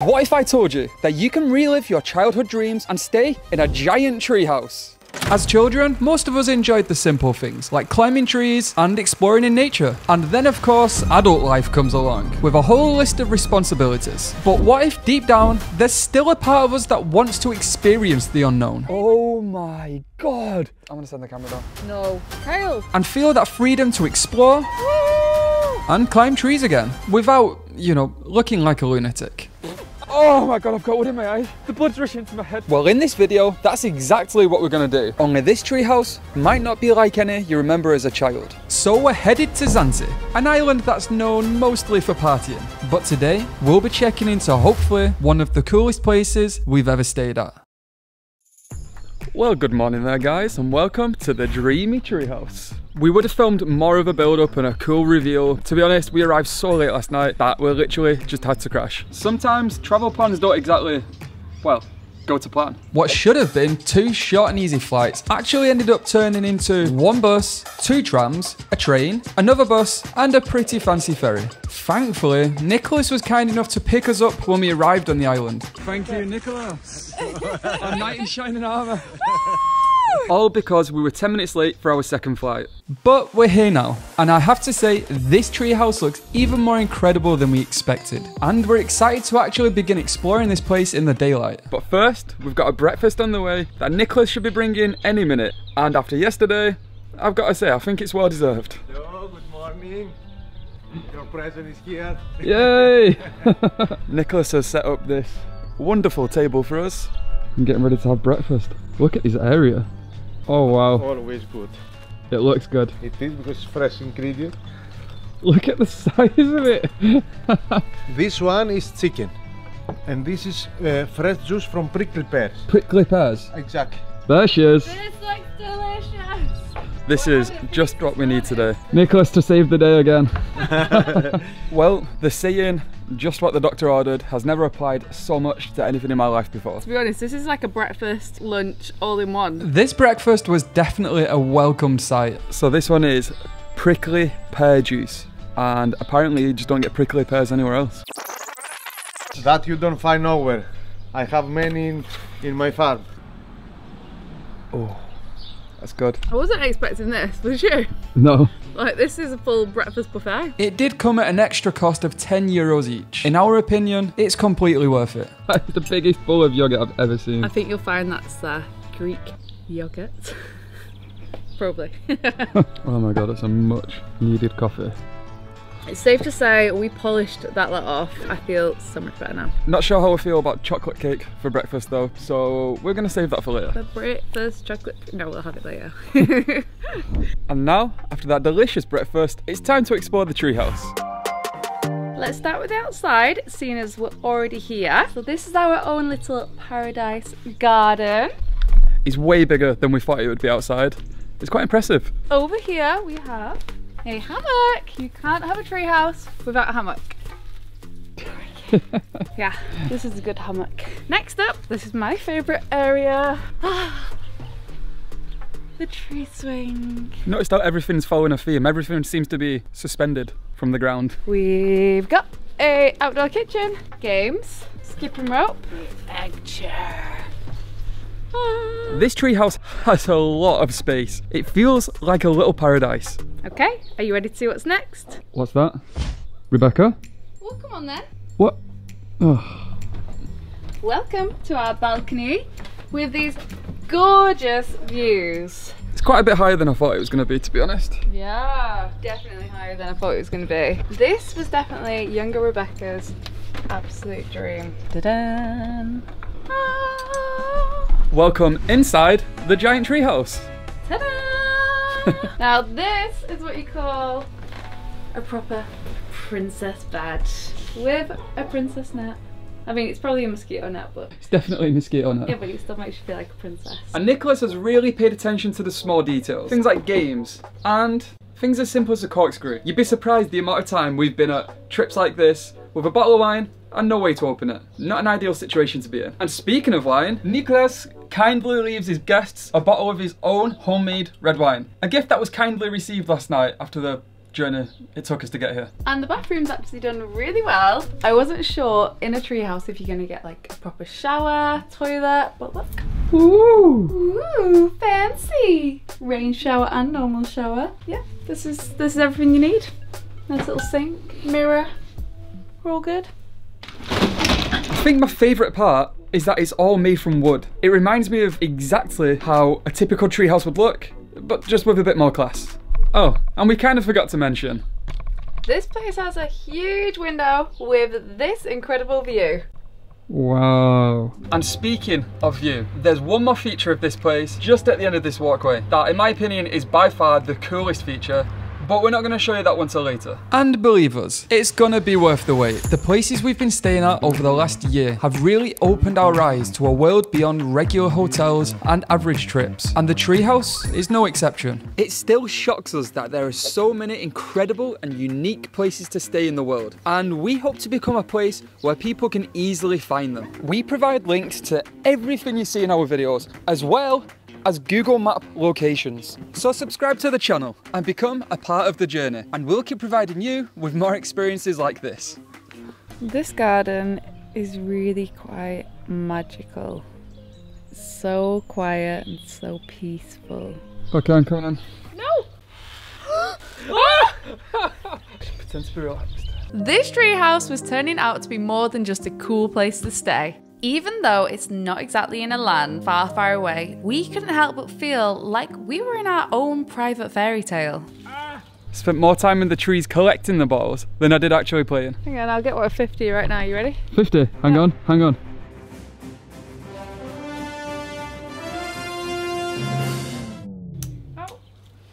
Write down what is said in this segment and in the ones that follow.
What if I told you that you can relive your childhood dreams and stay in a giant treehouse? As children, most of us enjoyed the simple things like climbing trees and exploring in nature. And then of course, adult life comes along with a whole list of responsibilities. But what if deep down, there's still a part of us that wants to experience the unknown? Oh my God. I'm gonna send the camera down. No. Kyle. And feel that freedom to explore and climb trees again without, you know, looking like a lunatic. Oh my God, I've got wood in my eye. The blood's rushing to my head. Well, in this video, that's exactly what we're gonna do. Only this treehouse might not be like any you remember as a child. So we're headed to Zante, an island that's known mostly for partying. But today, we'll be checking into hopefully one of the coolest places we've ever stayed at. Well, good morning there, guys, and welcome to the Dreamy Treehouse. We would have filmed more of a build-up and a cool reveal. To be honest, we arrived so late last night that we literally just had to crash. Sometimes travel plans don't exactly, well, go to plan. What should have been 2 short and easy flights actually ended up turning into 1 bus, 2 trams, a train, another bus, and a pretty fancy ferry. Thankfully, Nicholas was kind enough to pick us up when we arrived on the island. Thank you, Nicholas. A knight in shining armour. All because we were 10 minutes late for our second flight. But we're here now, and I have to say, this treehouse looks even more incredible than we expected. And we're excited to actually begin exploring this place in the daylight. But first, we've got a breakfast on the way that Nicholas should be bringing any minute. And after yesterday, I've got to say, I think it's well deserved. Hello, good morning. Your present is here. Yay! Nicholas has set up this wonderful table for us. I'm getting ready to have breakfast. Look at this area. Oh wow. Always good. It looks good. It is because it's fresh ingredient. Look at the size of it. This one is chicken. And this is fresh juice from prickly pears. Prickly pears? Exactly. There she is. This looks delicious. This is just what we need today. Nicholas to save the day again. Well, the saying, just what the doctor ordered, has never applied so much to anything in my life before. To be honest, this is like a breakfast, lunch, all in one. This breakfast was definitely a welcomed sight. So this one is prickly pear juice. And apparently you just don't get prickly pears anywhere else. That you don't find nowhere. I have many in my farm. Oh, that's good. I wasn't expecting this, was you? No. Like, this is a full breakfast buffet. It did come at an extra cost of €10 each. In our opinion, it's completely worth it. That's the biggest bowl of yogurt I've ever seen. I think you'll find that's Greek yogurt. Probably. Oh my God, that's a much needed coffee. It's safe to say we polished that lot off. I feel so much better now. Not sure how I feel about chocolate cake for breakfast though, so we're gonna save that for later. For breakfast chocolate, no, we'll have it later. And now, after that delicious breakfast, it's time to explore the treehouse. Let's start with the outside, seeing as we're already here. So this is our own little paradise garden. It's way bigger than we thought it would be outside. It's quite impressive. Over here we have a hammock. You can't have a treehouse without a hammock. Yeah, this is a good hammock. Next up, this is my favourite area. The tree swing. Noticed how everything's following a theme. Everything seems to be suspended from the ground. We've got a outdoor kitchen, games, skipping rope, egg chair. This treehouse has a lot of space. It feels like a little paradise. Okay, are you ready to see what's next? What's that? Rebecca? Well, come on then. What? Oh. Welcome to our balcony with these gorgeous views. It's quite a bit higher than I thought it was going to be, to be honest. Yeah, definitely higher than I thought it was going to be. This was definitely younger Rebecca's absolute dream. Ta-da! Welcome inside the giant treehouse. Ta-da! Now this is what you call a proper princess bed with a princess net. I mean, it's probably a mosquito net, but... It's definitely a mosquito net. Yeah, but it still makes you feel like a princess. And Nicholas has really paid attention to the small details. Things like games and things as simple as a corkscrew. You'd be surprised the amount of time we've been at trips like this with a bottle of wine and no way to open it. Not an ideal situation to be in. And speaking of wine, Nicholas kindly leaves his guests a bottle of his own homemade red wine. A gift that was kindly received last night after the journey it took us to get here. And the bathroom's actually done really well. I wasn't sure in a treehouse if you're gonna get like a proper shower, toilet, but look. Ooh! Ooh, fancy! Rain shower and normal shower. Yeah, this is everything you need. Nice little sink, mirror. We're all good. I think my favourite part is that it's all made from wood. It reminds me of exactly how a typical treehouse would look, but just with a bit more class. Oh, and we kind of forgot to mention, this place has a huge window with this incredible view. Wow. And speaking of view, there's one more feature of this place just at the end of this walkway that in my opinion is by far the coolest feature, but we're not going to show you that one till later. And believe us, it's gonna be worth the wait. The places we've been staying at over the last year have really opened our eyes to a world beyond regular hotels and average trips. And the treehouse is no exception. It still shocks us that there are so many incredible and unique places to stay in the world. And we hope to become a place where people can easily find them. We provide links to everything you see in our videos, as well as Google Map locations. So subscribe to the channel and become a part of the journey, and we'll keep providing you with more experiences like this. This garden is really quite magical. So quiet and so peaceful. Okay, I'm coming in. No! Pretend to be relaxed. This treehouse was turning out to be more than just a cool place to stay. Even though it's not exactly in a land far, far away, we couldn't help but feel like we were in our own private fairy tale. Spent more time in the trees collecting the balls than I did actually playing. Hang on, I'll get what a 50 right now. You ready? 50? Hang on, hang on.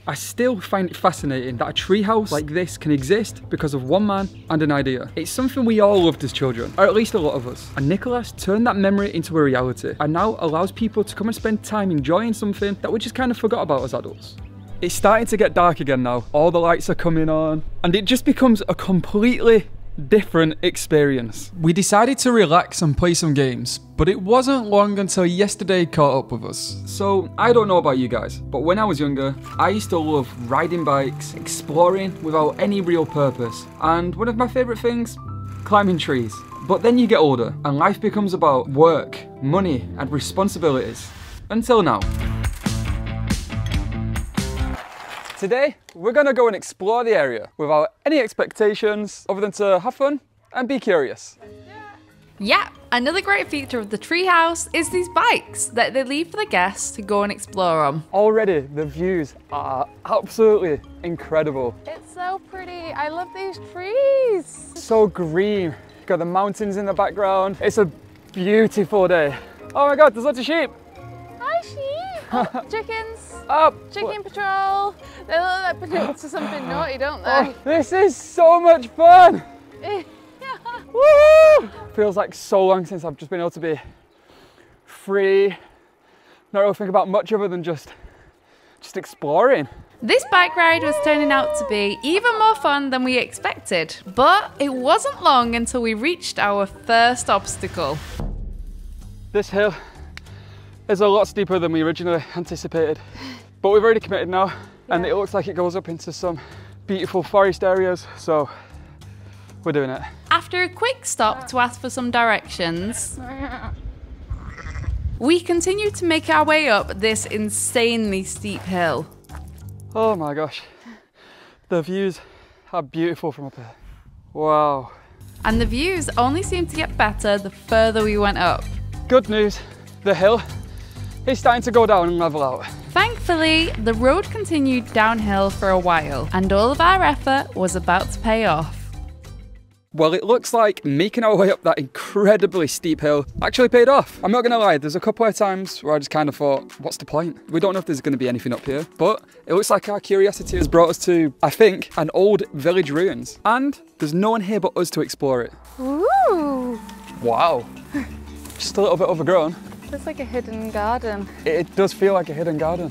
I still find it fascinating that a treehouse like this can exist because of one man and an idea. It's something we all loved as children, or at least a lot of us. And Nicholas turned that memory into a reality and now allows people to come and spend time enjoying something that we just kind of forgot about as adults. It's starting to get dark again now. All the lights are coming on and it just becomes a completely different experience. We decided to relax and play some games, but it wasn't long until yesterday caught up with us. So I don't know about you guys, but when I was younger, I used to love riding bikes, exploring without any real purpose, and one of my favorite things, climbing trees. But then you get older and life becomes about work, money, and responsibilities. Until now. Today, we're gonna go and explore the area without any expectations other than to have fun and be curious. Yeah, another great feature of the treehouse is these bikes that they leave for the guests to go and explore on. Already, the views are absolutely incredible. It's so pretty. I love these trees. So green. Got the mountains in the background. It's a beautiful day. Oh my God, there's lots of sheep. Hi, sheep. Oh, chickens. Up. Chicken patrol. They look like potential to something naughty, don't they? Oh, this is so much fun. Woo! Feels like so long since I've just been able to be free, not really think about much other than just exploring. This bike ride was turning out to be even more fun than we expected, but it wasn't long until we reached our first obstacle. This hill is a lot steeper than we originally anticipated, but we've already committed now, and it looks like it goes up into some beautiful forest areas, so we're doing it. After a quick stop to ask for some directions, we continue to make our way up this insanely steep hill. Oh my gosh, the views are beautiful from up here. Wow. And the views only seemed to get better the further we went up. Good news, the hill is starting to go down and level out. Thankfully, the road continued downhill for a while, and all of our effort was about to pay off. Well, it looks like making our way up that incredibly steep hill actually paid off. I'm not gonna lie, there's a couple of times where I just kind of thought, what's the point? We don't know if there's gonna be anything up here, but it looks like our curiosity has brought us to, I think, an old village ruins. And there's no one here but us to explore it. Ooh! Wow. Just a little bit overgrown. It's like a hidden garden. It does feel like a hidden garden.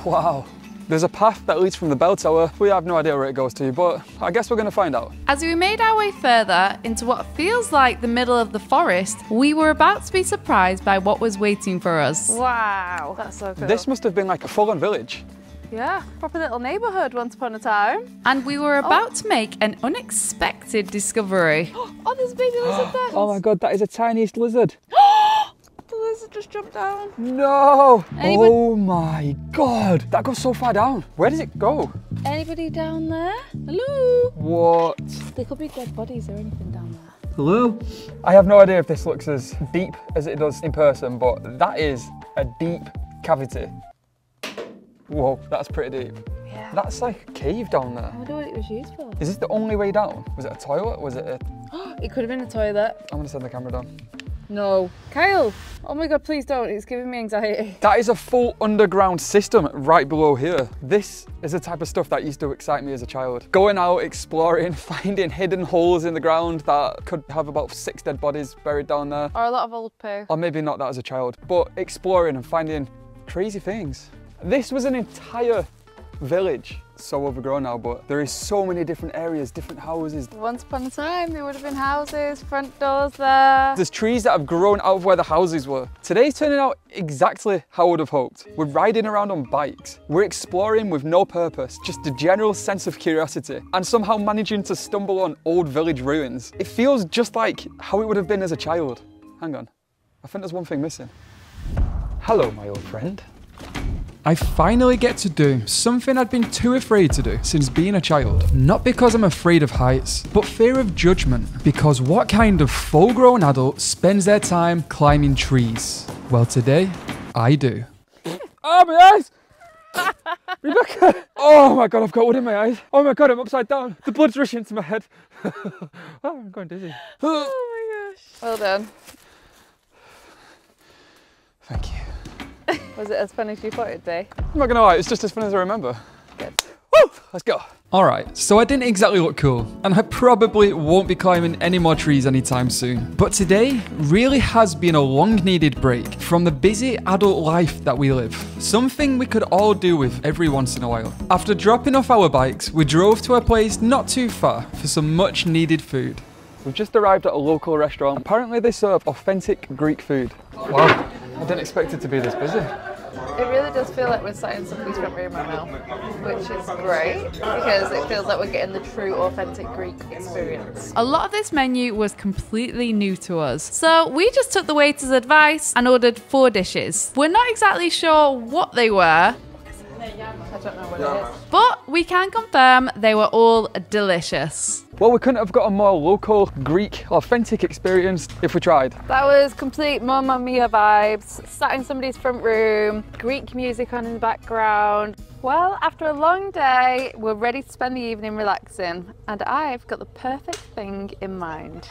Wow. There's a path that leads from the bell tower. We have no idea where it goes to, but I guess we're gonna find out. As we made our way further into what feels like the middle of the forest, we were about to be surprised by what was waiting for us. Wow, that's so cool. This must have been like a full-on village. Yeah, proper little neighbourhood once upon a time. And we were about to make an unexpected discovery. Oh, there's a baby lizard there. Oh my god, that is the tiniest lizard. The lizard just jumped down. No! Oh my god, that goes so far down. Where does it go? Anybody down there? Hello? What? There could be dead bodies or anything down there. Hello? I have no idea if this looks as deep as it does in person, but that is a deep cavity. Whoa, that's pretty deep. Yeah. That's like a cave down there. I wonder what it was used for. Is this the only way down? Was it a toilet? Was it a... It could have been a toilet. I'm gonna send the camera down. No. Kyle! Oh my god, please don't. It's giving me anxiety. That is a full underground system right below here. This is the type of stuff that used to excite me as a child. Going out, exploring, finding hidden holes in the ground that could have about 6 dead bodies buried down there. Or a lot of old poo. Or maybe not that as a child, but exploring and finding crazy things. This was an entire village. So overgrown now, but there is so many different areas, different houses. Once upon a time, there would have been houses, front doors there. There's trees that have grown out of where the houses were. Today's turning out exactly how I would have hoped. We're riding around on bikes. We're exploring with no purpose, just a general sense of curiosity, and somehow managing to stumble on old village ruins. It feels just like how it would have been as a child. Hang on, I think there's one thing missing. Hello, my old friend. I finally get to do something I'd been too afraid to do since being a child. Not because I'm afraid of heights, but fear of judgment. Because what kind of full-grown adult spends their time climbing trees? Well, today, I do. Oh, my eyes! Rebecca! Oh my god, I've got wood in my eyes. Oh my god, I'm upside down. The blood's rushing to my head. Oh, I'm going dizzy. Oh my gosh. Well done. Thank you. Was it as fun as you thought it'd be? I'm not gonna lie, it's just as fun as I remember. Good. Woo! Let's go. Alright, so I didn't exactly look cool, and I probably won't be climbing any more trees anytime soon. But today really has been a long-needed break from the busy adult life that we live. Something we could all do with every once in a while. After dropping off our bikes, we drove to a place not too far for some much-needed food. We've just arrived at a local restaurant. Apparently they serve authentic Greek food. Wow, I didn't expect it to be this busy. It really does feel like we're sat in somebody's front room right now, which is great because it feels like we're getting the true authentic Greek experience. A lot of this menu was completely new to us, so we just took the waiter's advice and ordered 4 dishes. We're not exactly sure what they were. I don't know what it is. But we can confirm they were all delicious. Well, we couldn't have got a more local, Greek, authentic experience if we tried. That was complete Mamma Mia vibes, sat in somebody's front room, Greek music on in the background. Well, after a long day, we're ready to spend the evening relaxing, and I've got the perfect thing in mind.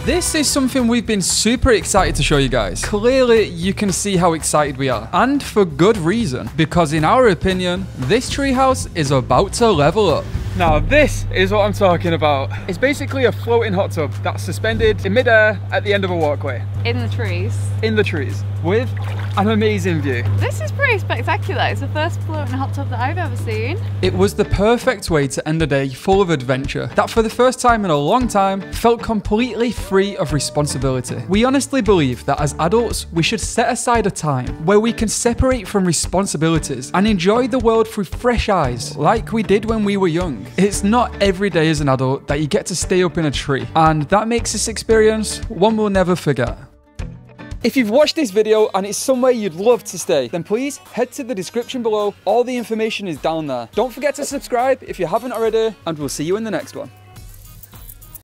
This is something we've been super excited to show you guys. Clearly, you can see how excited we are, and for good reason, because in our opinion, this treehouse is about to level up. Now, this is what I'm talking about. It's basically a floating hot tub that's suspended in midair at the end of a walkway. In the trees. In the trees, with an amazing view. This is pretty spectacular. It's the first floating hot tub that I've ever seen. It was the perfect way to end a day full of adventure that for the first time in a long time felt completely free of responsibility. We honestly believe that as adults, we should set aside a time where we can separate from responsibilities and enjoy the world through fresh eyes like we did when we were young. It's not every day as an adult that you get to stay up in a tree, and that makes this experience one we'll never forget. If you've watched this video and it's somewhere you'd love to stay, then please head to the description below. All the information is down there. Don't forget to subscribe if you haven't already, and we'll see you in the next one.